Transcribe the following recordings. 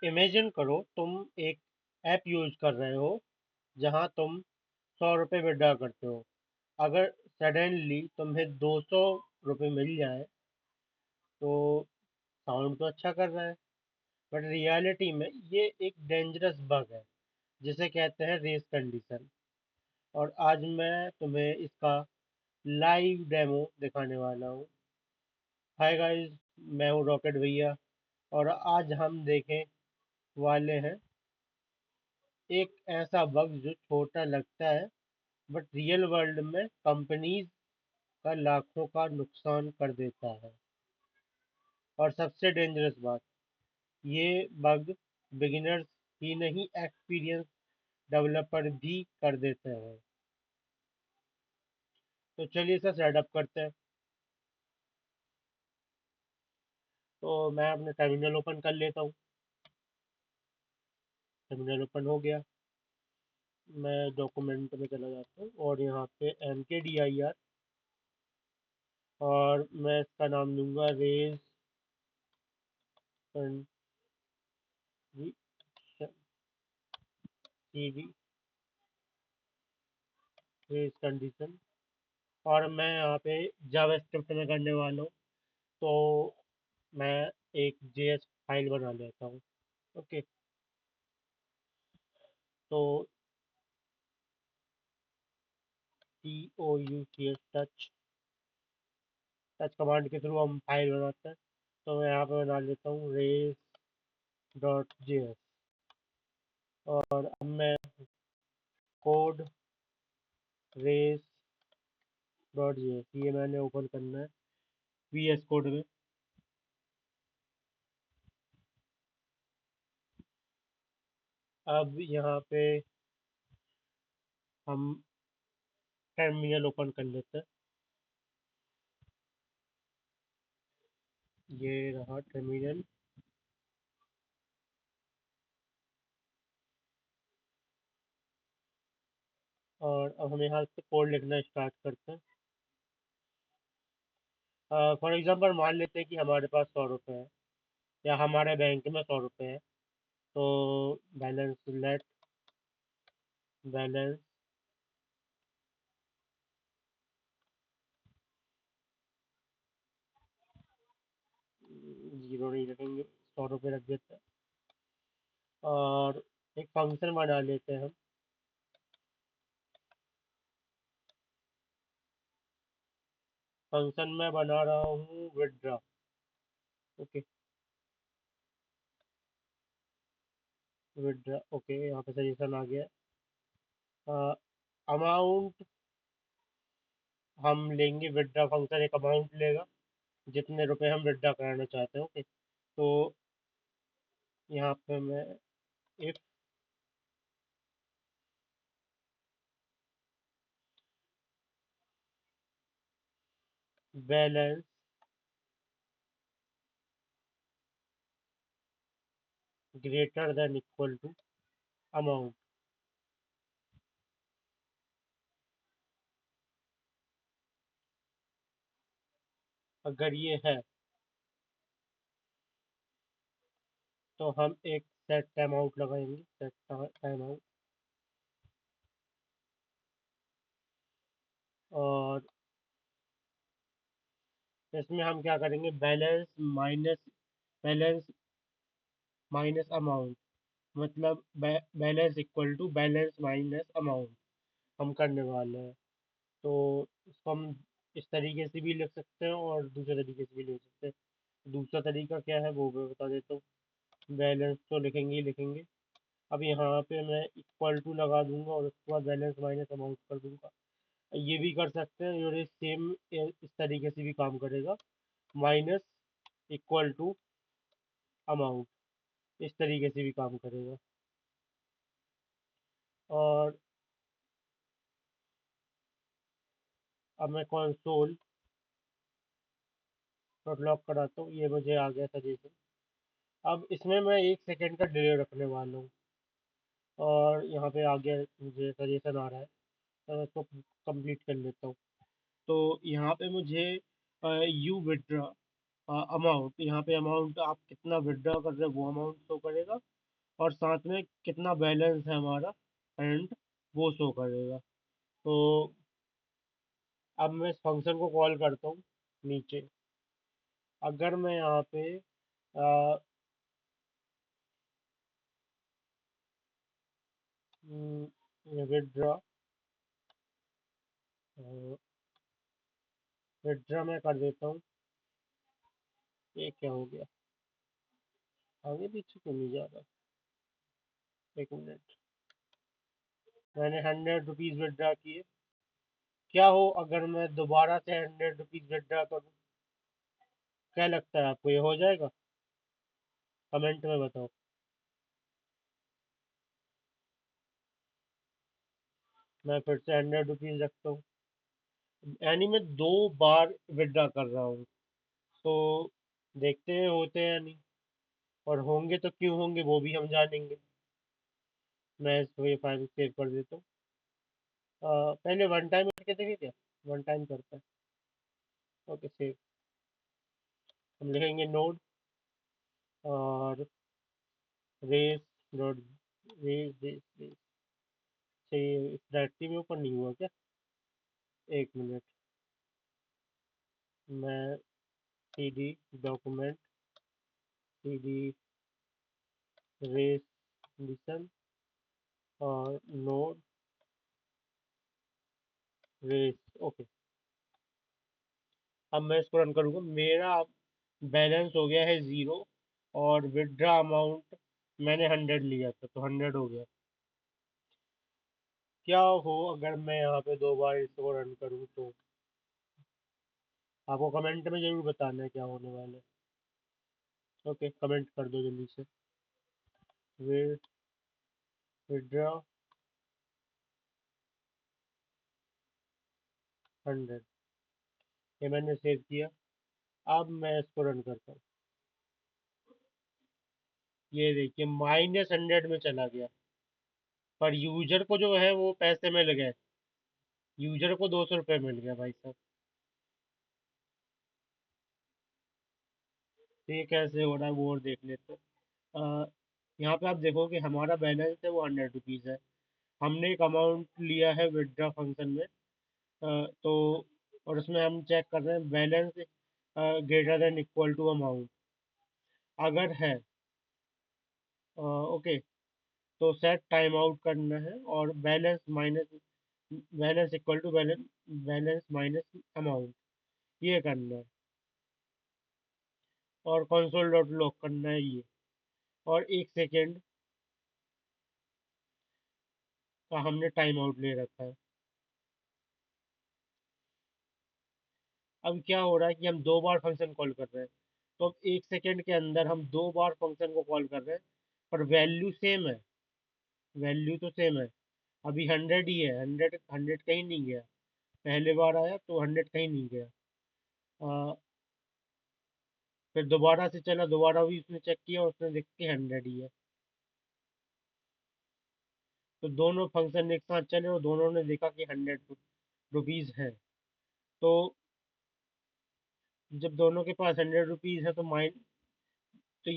Imagine करो तुम एक ऐप यूज कर रहे हो जहां तुम 100 रुपये विड्रॉ करते हो। अगर सडनली तुम्हें 200 रुपये मिल जाए तो साउंड तो अच्छा कर रहा है, बट रियलिटी में ये एक डेंजरस बग है जिसे कहते हैं रेस कंडीशन। और आज मैं तुम्हें इसका लाइव डेमो दिखाने वाला हूँ। हाय गाइस, मैं हूँ रॉकेट भैया और आज हम देखें वाले हैं एक ऐसा बग जो छोटा लगता है बट रियल वर्ल्ड में कंपनीज का लाखों का नुकसान कर देता है। और सबसे डेंजरस बात, ये बग बिगिनर्स ही नहीं, एक्सपीरियंस डेवलपर भी कर देते हैं। तो चलिए इसे सेटअप करते हैं। तो मैं अपने टर्मिनल ओपन कर लेता हूँ। टर्मिनल ओपन हो गया। मैं डॉक्यूमेंट में चला जाता हूँ और यहाँ पे MKDIR, और मैं इसका नाम दूंगा रेज रेज कंडीशन। और मैं यहाँ पे जावास्क्रिप्ट में करने वाला हूँ। तो मैं एक JS फाइल बना लेता हूँ। ओके। तो TOUCH टच टच कमांड के थ्रू हम फाइल बनाते हैं। तो मैं यहाँ पे बना लेता हूँ race.js। और अब मैं कोड race.js ये मैंने ओपन करना है VS कोड में। अब यहाँ पे हम टर्मिनल ओपन कर लेते हैं। ये रहा टर्मिनल। और अब हम यहाँ से कोड लिखना स्टार्ट करते हैं। फॉर एग्जांपल मान लेते हैं कि हमारे पास 100 रुपये है या हमारे बैंक में 100 रुपये है। तो बैलेंस लेट बैलेंस जीरो नहीं रखेंगे, 100 रुपये रख देते हैं। और एक फंक्शन बना लेते हैं हम। फंक्शन में बना रहा हूँ विड्रा। ओके। विड्रा ओके, यहाँ पे सजेशन आ गया। अमाउंट हम लेंगे, विड्रा फंक्शन एक अमाउंट लेगा जितने रुपए हम विड्रा कराना चाहते हैं। ओके। तो यहाँ पे मैं if balance greater than equal to amount, अगर ये है तो हम एक सेट टाइम आउट लगाएंगे। Set time out. और इसमें हम क्या करेंगे, बैलेंस माइनस अमाउंट, मतलब balance equal to balance minus amount हम करने वाले हैं। तो इसको हम इस तरीके से भी लिख सकते हैं और दूसरे तरीके से भी लिख सकते हैं। दूसरा तरीका क्या है वो मैं बता देता हूँ। बैलेंस तो लिखेंगे ही लिखेंगे। अब यहाँ पे मैं इक्वल टू लगा दूंगा और उसके बाद बैलेंस माइनस अमाउंट कर दूंगा। ये भी कर सकते हैं और ये सेम इस तरीके से भी काम करेगा। माइनस इक्वल टू अमाउंट, इस तरीके से भी काम करेगा। और अब मैं कंसोल डॉट लॉग कराता हूँ, ये मुझे आ गया सजेशन। अब इसमें मैं 1 सेकंड का डिले रखने वाला हूँ। और यहाँ पे आ गया, मुझे सजेशन आ रहा है तो मैं इसको कंप्लीट कर लेता हूँ। तो यहाँ पे मुझे यू विड्रा अमाउंट, यहाँ पे अमाउंट आप कितना विड्रॉ कर रहे हो वो अमाउंट शो करेगा, और साथ में कितना बैलेंस है हमारा करंट वो शो करेगा। तो अब मैं इस फंक्शन को कॉल करता हूँ नीचे। अगर मैं यहाँ पे विड्रॉ विड्रॉ मैं कर देता हूँ। ये क्या हो गया, आगे पीछे क्यों नहीं जा रहा? एक मिनट। मैंने 100 रुपीज विड्रॉ किए। क्या हो अगर मैं दोबारा से 100 रुपीज विड्रॉ करूँ? क्या लगता है आपको, ये हो जाएगा? कमेंट में बताओ। मैं फिर से 100 रुपीज रखता हूँ, यानी मैं 2 बार विड्रॉ कर रहा हूँ। तो देखते हैं होते हैं या नहीं, और होंगे तो क्यों होंगे वो भी हम जानेंगे। मैं इसको ये फाइल सेव कर देता हूँ। पहले वन टाइम करके देखे क्या? वन टाइम करता है। Okay save. हम लिखेंगे नोड और res dot res res res से। इस डायरेक्टरी में ऊपर नहीं हुआ क्या? एक मिनट। मैं C D document C D res listen और नोड रेस। ओके। अब मैं इसको रन करूँगा। मेरा बैलेंस हो गया है 0, और विड्रॉ अमाउंट मैंने 100 लिया था तो 100 हो गया। क्या हो अगर मैं यहाँ पे 2 बार इसको रन करूँ तो? आपको कमेंट में जरूर बताना है क्या होने वाला है। ओके, कमेंट कर दो जल्दी से। विड्रॉ 100। ये मैंने सेव किया। अब मैं इसको रन करता हूँ। ये देखिए -100 में चला गया, पर यूजर को जो है वो पैसे में लगे। यूजर को 200 रुपये मिल गया भाई साहब। तो ये कैसे हो रहा है वो और देख लेते हैं। यहाँ पे आप देखो कि हमारा बैलेंस है वो 100 रुपीज़ है। हमने एक अमाउंट लिया है विड्रॉ फंक्शन में। तो और उसमें हम चेक कर रहे हैं balance greater than equal to amount. अगर है ओके, तो सेट टाइम आउट करना है, और balance equal to balance minus amount, ये करना है। और कंसोल डॉट लॉग करना है ये। और 1 सेकेंड का हमने टाइम आउट ले रखा है। अब क्या हो रहा है कि हम 2 बार फंक्शन कॉल कर रहे हैं। तो अब 1 सेकेंड के अंदर हम 2 बार फंक्शन को कॉल कर रहे हैं, पर वैल्यू सेम है। वैल्यू तो सेम है। अभी 100 ही है। 100 कहीं नहीं गया। पहले बार आया तो 100 कहीं नहीं गया। फिर दोबारा से चला, दोबारा भी उसने चेक किया, उसने देख के 100 ही है। तो दोनों फंक्शन एक साथ चले और दोनों ने देखा कि 100 रुपीज है। तो जब दोनों के पास 100 रुपीज है तो तो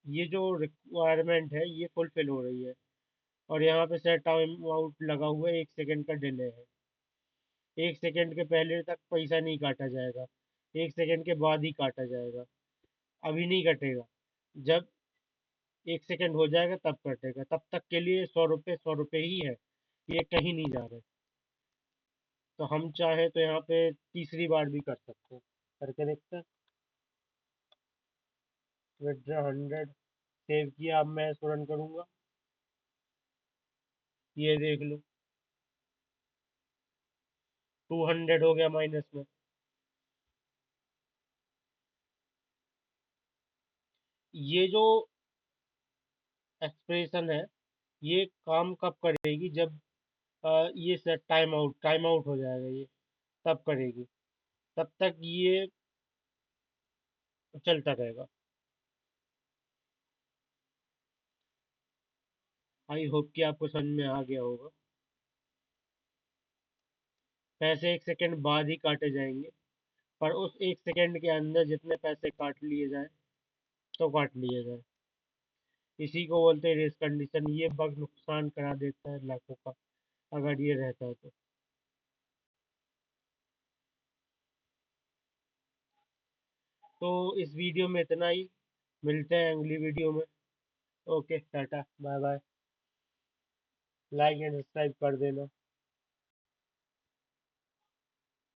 ये जो रिक्वायरमेंट है ये फुलफिल हो रही है। और यहाँ पे सेट टाइम आउट लगा हुआ है, 1 सेकेंड का डिले है। 1 सेकेंड के पहले तक पैसा नहीं काटा जाएगा, 1 सेकेंड के बाद ही काटा जाएगा। अभी नहीं कटेगा। जब 1 सेकेंड हो जाएगा तब कटेगा। तब तक के लिए 100 रुपये 100 रुपये ही है, ये कहीं नहीं जा रहे। तो हम चाहे तो यहाँ पे तीसरी बार भी कर सकते हैं। करके देखते हैं। विड्रॉ 100 सेव किया। अब मैं इसको रन करूंगा। ये देख लो 200 हो गया माइनस में। ये जो एक्सप्रेशन है ये काम कब करेगी? जब ये सेट टाइम आउट हो जाएगा ये, तब करेगी। तब तक ये चलता रहेगा। आई होप कि आपको समझ में आ गया होगा। पैसे 1 सेकेंड बाद ही काटे जाएंगे। पर उस 1 सेकंड के अंदर जितने पैसे काट लिए जाए तो काट लिए जाए। इसी को बोलते हैं रेस कंडीशन। ये बग नुकसान करा देता है लाखों का, अगर ये रहता है तो। तो इस वीडियो में इतना ही, मिलते हैं अगली वीडियो में। Okay, tata, bye bye. Like and subscribe कर देना।